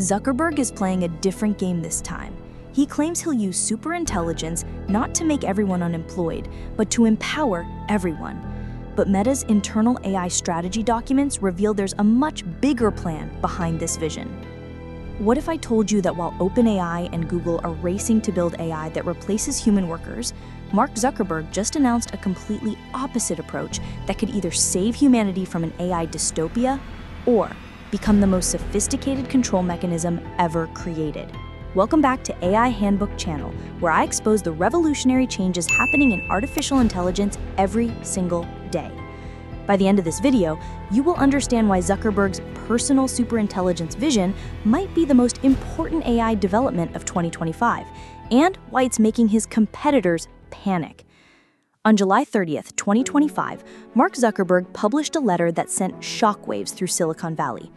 Zuckerberg is playing a different game this time. He claims he'll use superintelligence not to make everyone unemployed, but to empower everyone. But Meta's internal AI strategy documents reveal there's a much bigger plan behind this vision. What if I told you that while OpenAI and Google are racing to build AI that replaces human workers, Mark Zuckerberg just announced a completely opposite approach that could either save humanity from an AI dystopia or become the most sophisticated control mechanism ever created? Welcome back to AI Handbook channel, where I expose the revolutionary changes happening in artificial intelligence every single day. By the end of this video, you will understand why Zuckerberg's personal superintelligence vision might be the most important AI development of 2025, and why it's making his competitors panic. On July 30th, 2025, Mark Zuckerberg published a letter that sent shockwaves through Silicon Valley.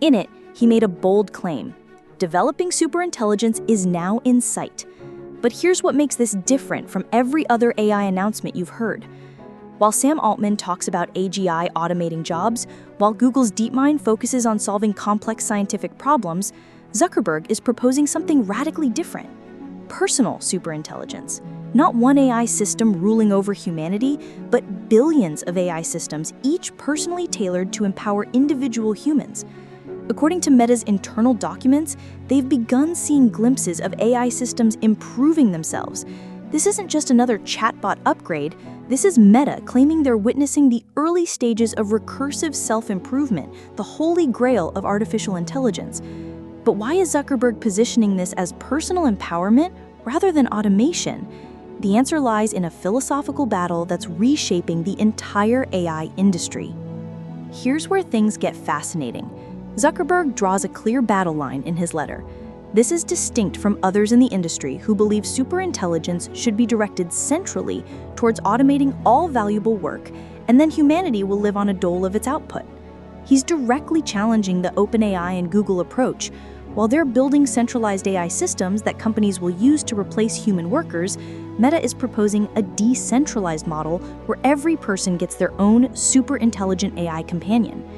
In it, he made a bold claim: developing superintelligence is now in sight. But here's what makes this different from every other AI announcement you've heard. While Sam Altman talks about AGI automating jobs, while Google's DeepMind focuses on solving complex scientific problems, Zuckerberg is proposing something radically different: personal superintelligence. Not one AI system ruling over humanity, but billions of AI systems, each personally tailored to empower individual humans. According to Meta's internal documents, they've begun seeing glimpses of AI systems improving themselves. This isn't just another chatbot upgrade. This is Meta claiming they're witnessing the early stages of recursive self-improvement, the holy grail of artificial intelligence. But why is Zuckerberg positioning this as personal empowerment rather than automation? The answer lies in a philosophical battle that's reshaping the entire AI industry. Here's where things get fascinating. Zuckerberg draws a clear battle line in his letter. This is distinct from others in the industry who believe superintelligence should be directed centrally towards automating all valuable work, and then humanity will live on a dole of its output. He's directly challenging the OpenAI and Google approach. While they're building centralized AI systems that companies will use to replace human workers, Meta is proposing a decentralized model where every person gets their own superintelligent AI companion.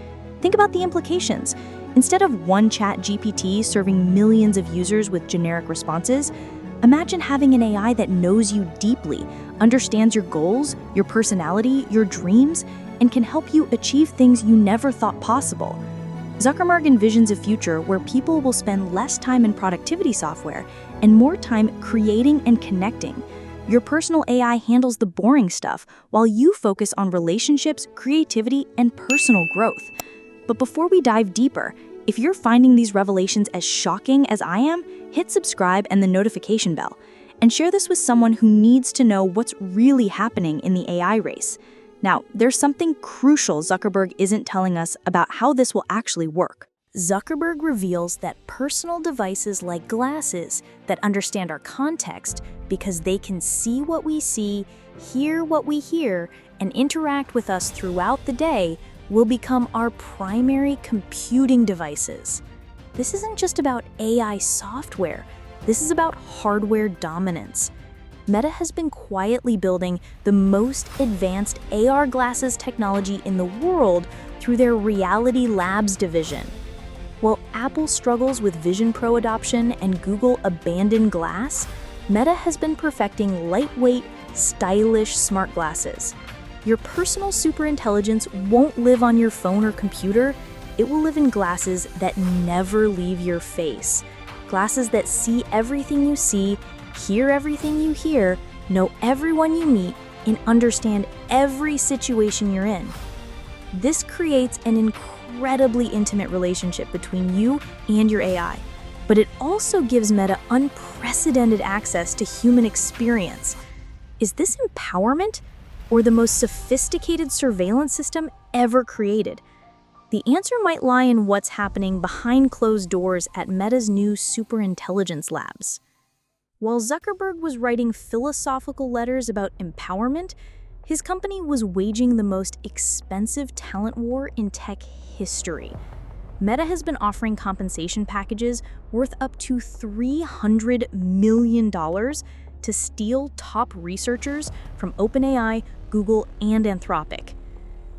Think about the implications. Instead of one chat GPT serving millions of users with generic responses, imagine having an AI that knows you deeply, understands your goals, your personality, your dreams, and can help you achieve things you never thought possible. Zuckerberg envisions a future where people will spend less time in productivity software and more time creating and connecting. Your personal AI handles the boring stuff, while you focus on relationships, creativity, and personal growth. But before we dive deeper, if you're finding these revelations as shocking as I am, hit subscribe and the notification bell, and share this with someone who needs to know what's really happening in the AI race. Now, there's something crucial Zuckerberg isn't telling us about how this will actually work. Zuckerberg reveals that personal devices like glasses that understand our context because they can see what we see, hear what we hear, and interact with us throughout the day will become our primary computing devices. This isn't just about AI software. This is about hardware dominance. Meta has been quietly building the most advanced AR glasses technology in the world through their Reality Labs division. While Apple struggles with Vision Pro adoption and Google abandoned glass, Meta has been perfecting lightweight, stylish smart glasses. Your personal superintelligence won't live on your phone or computer. It will live in glasses that never leave your face. Glasses that see everything you see, hear everything you hear, know everyone you meet, and understand every situation you're in. This creates an incredibly intimate relationship between you and your AI, but it also gives Meta unprecedented access to human experience. Is this empowerment, or the most sophisticated surveillance system ever created? The answer might lie in what's happening behind closed doors at Meta's new Superintelligence Labs. While Zuckerberg was writing philosophical letters about empowerment, his company was waging the most expensive talent war in tech history. Meta has been offering compensation packages worth up to $300 million to steal top researchers from OpenAI, Google, and Anthropic.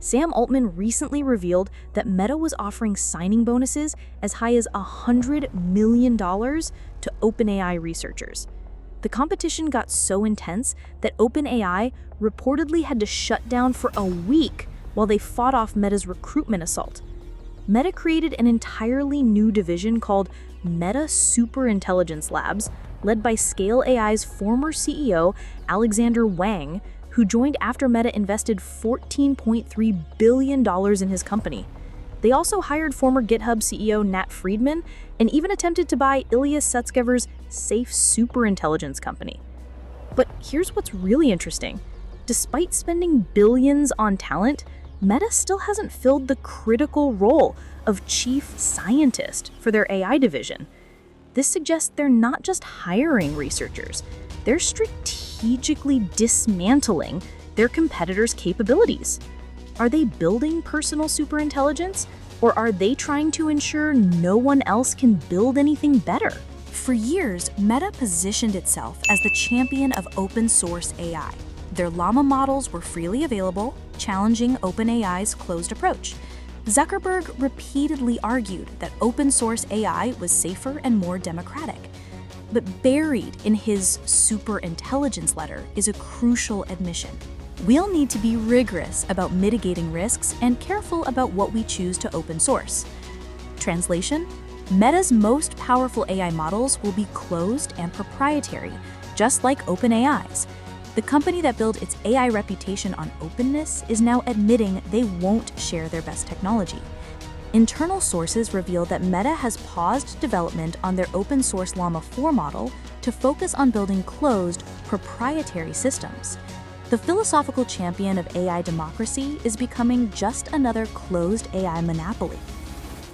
Sam Altman recently revealed that Meta was offering signing bonuses as high as $100 million to OpenAI researchers. The competition got so intense that OpenAI reportedly had to shut down for a week while they fought off Meta's recruitment assault. Meta created an entirely new division called Meta Superintelligence Labs, led by Scale AI's former CEO, Alexander Wang, who joined after Meta invested $14.3 billion in his company. They also hired former GitHub CEO Nat Friedman and even attempted to buy Ilya Sutskever's Safe Superintelligence company. But here's what's really interesting. Despite spending billions on talent, Meta still hasn't filled the critical role of chief scientist for their AI division. This suggests they're not just hiring researchers, they're strategically dismantling their competitors' capabilities. Are they building personal superintelligence, or are they trying to ensure no one else can build anything better? For years, Meta positioned itself as the champion of open source AI. Their Llama models were freely available, challenging OpenAI's closed approach. Zuckerberg repeatedly argued that open source AI was safer and more democratic. But buried in his Superintelligence letter is a crucial admission. We'll need to be rigorous about mitigating risks and careful about what we choose to open source. Translation: Meta's most powerful AI models will be closed and proprietary, just like OpenAI's. The company that built its AI reputation on openness is now admitting they won't share their best technology. Internal sources reveal that Meta has paused development on their open source Llama 4 model to focus on building closed, proprietary systems. The philosophical champion of AI democracy is becoming just another closed AI monopoly.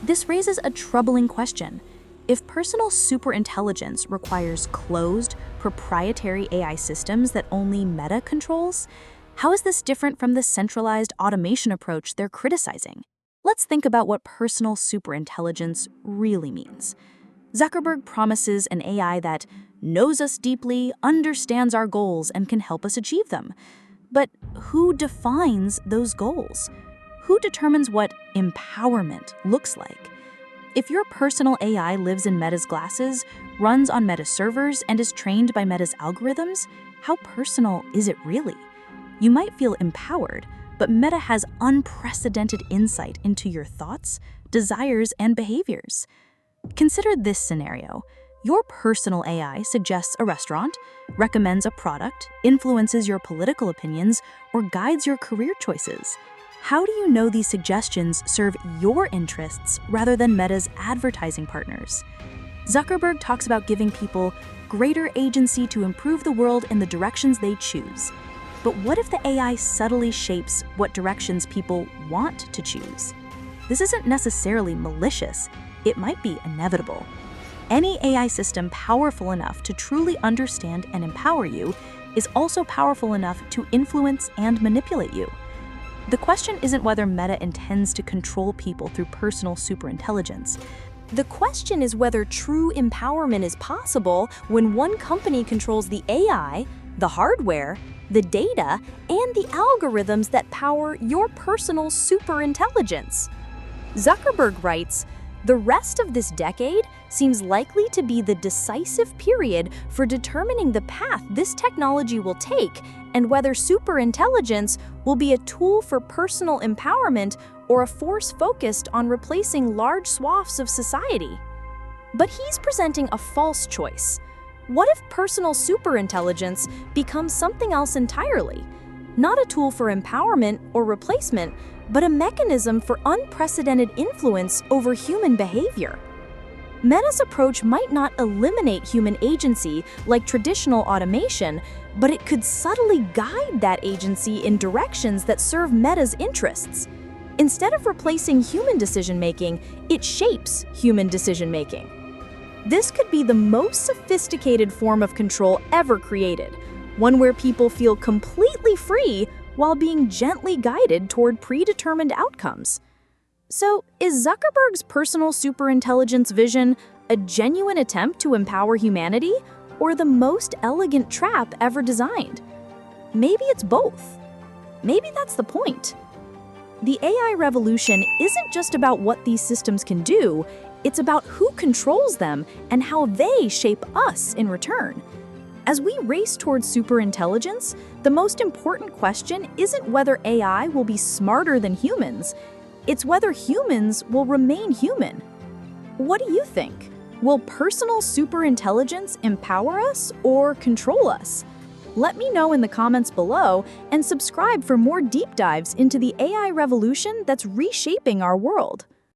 This raises a troubling question. If personal superintelligence requires closed, proprietary AI systems that only Meta controls, how is this different from the centralized automation approach they're criticizing? Let's think about what personal superintelligence really means. Zuckerberg promises an AI that knows us deeply, understands our goals, and can help us achieve them. But who defines those goals? Who determines what empowerment looks like? If your personal AI lives in Meta's glasses, runs on Meta servers, and is trained by Meta's algorithms, how personal is it really? You might feel empowered, but Meta has unprecedented insight into your thoughts, desires, and behaviors. Consider this scenario. Your personal AI suggests a restaurant, recommends a product, influences your political opinions, or guides your career choices. How do you know these suggestions serve your interests rather than Meta's advertising partners? Zuckerberg talks about giving people greater agency to improve the world in the directions they choose. But what if the AI subtly shapes what directions people want to choose? This isn't necessarily malicious, it might be inevitable. Any AI system powerful enough to truly understand and empower you is also powerful enough to influence and manipulate you. The question isn't whether Meta intends to control people through personal superintelligence. The question is whether true empowerment is possible when one company controls the AI, the hardware, the data, and the algorithms that power your personal superintelligence. Zuckerberg writes, "The rest of this decade seems likely to be the decisive period for determining the path this technology will take and whether superintelligence will be a tool for personal empowerment or a force focused on replacing large swaths of society." But he's presenting a false choice. What if personal superintelligence becomes something else entirely? Not a tool for empowerment or replacement, but a mechanism for unprecedented influence over human behavior. Meta's approach might not eliminate human agency like traditional automation, but it could subtly guide that agency in directions that serve Meta's interests. Instead of replacing human decision-making, it shapes human decision-making. This could be the most sophisticated form of control ever created, one where people feel completely free while being gently guided toward predetermined outcomes. So, is Zuckerberg's personal superintelligence vision a genuine attempt to empower humanity, or the most elegant trap ever designed? Maybe it's both. Maybe that's the point. The AI revolution isn't just about what these systems can do, it's about who controls them and how they shape us in return. As we race towards superintelligence, the most important question isn't whether AI will be smarter than humans, it's whether humans will remain human. What do you think? Will personal superintelligence empower us or control us? Let me know in the comments below and subscribe for more deep dives into the AI revolution that's reshaping our world.